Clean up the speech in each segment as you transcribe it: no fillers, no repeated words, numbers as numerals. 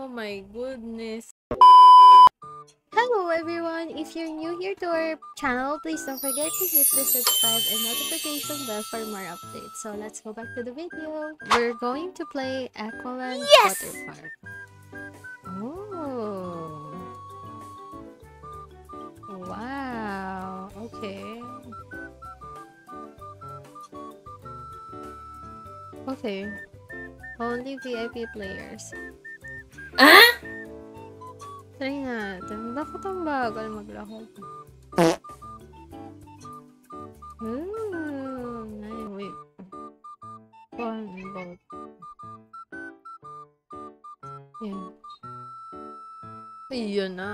my goodness. Hello everyone! If you're new here to our channel, please don't forget to hit the subscribe and notification bell for more updates. So let's go back to the video. We're going to play Aqualand Water Park. Oh! Wow! Okay. Okay. Only VIP players. Ah? Try natin. Bakit ang bagal maglakad? Ay, wait. One boat. Yan. Ayun na.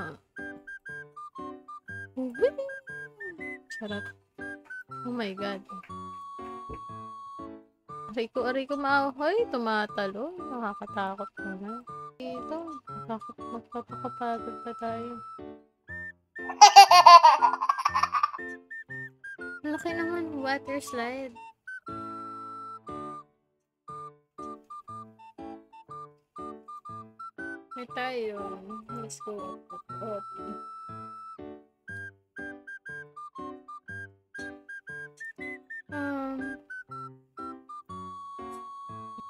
Charot. Oh my god. Aray ko maahoy. Tumatalo. Nakakatakot naman. Dito. Magpapakapagod pa tayo. Laki naman. Water slide. May tayo. Let's go.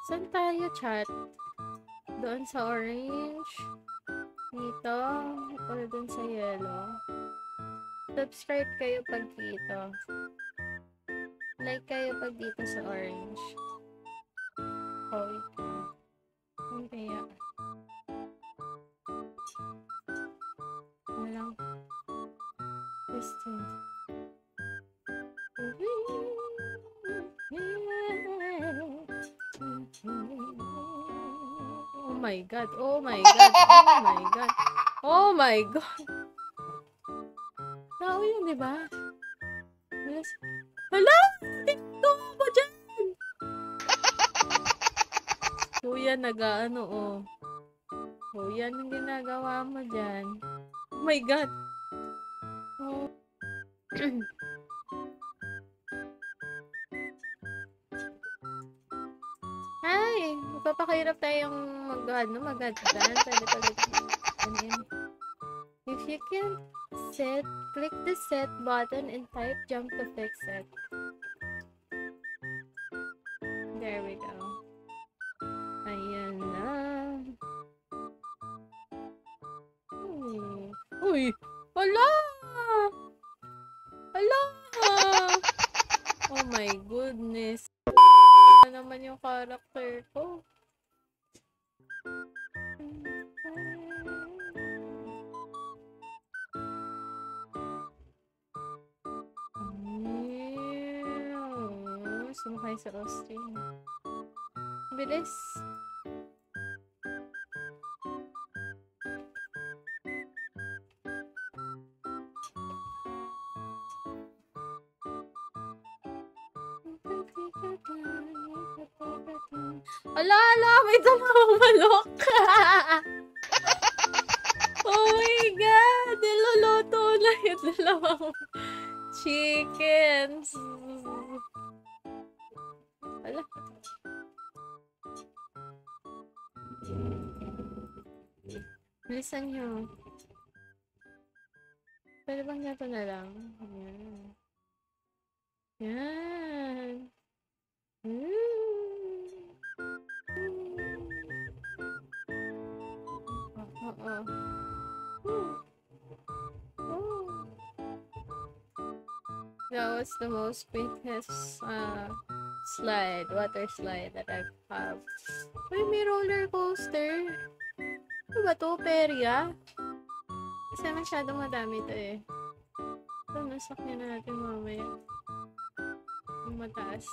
Saan tayo, chat? Doon sa orange? Dito? Or doon sa yellow? Subscribe kayo pag dito. Like kayo pag dito sa orange. Oh, ito. Ano kaya? Ano lang? Gusto. Oh my god. Oh my god. Oh my god. Oh my god. Tao yun, diba? Yes. Hala! Ito ako dyan! Kuya, nag-ano, oh. Kuya, anong ginagawa mo dyan? Oh my god. Oh. Hi! Magpapakahirap tayong mag-advance. If you can set, click the set button and type jump to fix it. There we go. Ayan na. Uy! Hala! Hala! Oh my goodness. Ano naman yung character ko? Sumakay sa Austin. Bilis. Ala, may dalawang manok. Oh my god, niluluto na yung dalawang chickens. Ala. Bilisan nyo. Pwede bang nato na lang? Ayan. Yan. That was the most quickest water slide that I've had. Uy, may roller coaster. Ano ba to? Perya? Kasi masyadong madami to eh. Ito, nasakyan na natin mamaya. Yung mataas.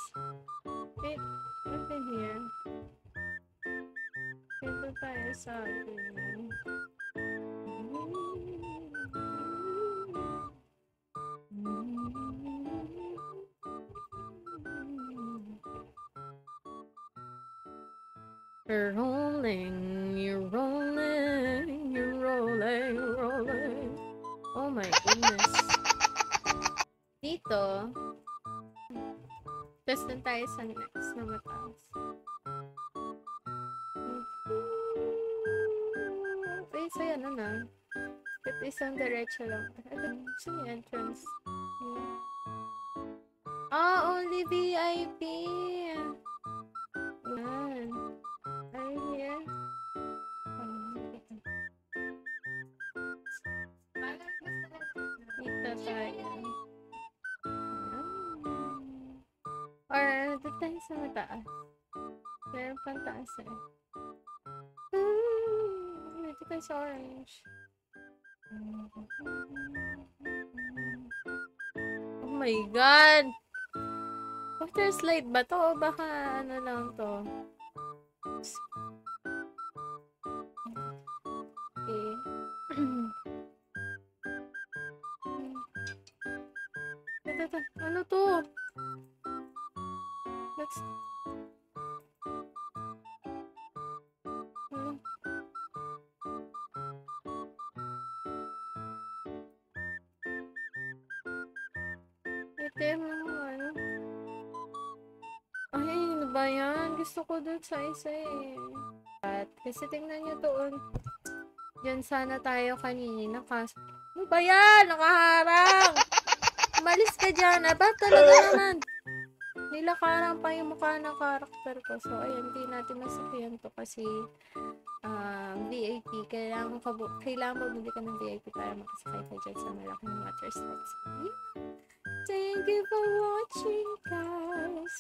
Wait, what's in here? Ito tayo sa atin. You're rolling, you're rolling, you're rolling, rolling. Oh my goodness. Dito, tapos dun tayo sa next na mataas. sa yan, ano? Ito isang diretso lang. Ito, saan yung entrance? Only VIP! Yan. Are you here? Dito tayo. Or, doon tayo sa mataas. Meron pang taas eh. Dito tayo sa orange. Oh my God! Water slide ba to? O baka ano lang to? Okay. Ito. Ano to? Let's... Ano? Ito yung ano? Ay, ano ba yan? Gusto ko dun sa isa eh. At, kasi tingnan nyo doon. Diyan sana tayo kanina. Ano ba yan? Nakaharang! Umalis ka dyan. Aba, talaga naman. Nilakaran pa yung mukha ng karakter ko. So, ayan, hindi natin masakyan to kasi VIP. Kailangan mabili ka ng VIP para makasakay ka dyan sa malaking water slides. Yeah. Thank you for watching, guys.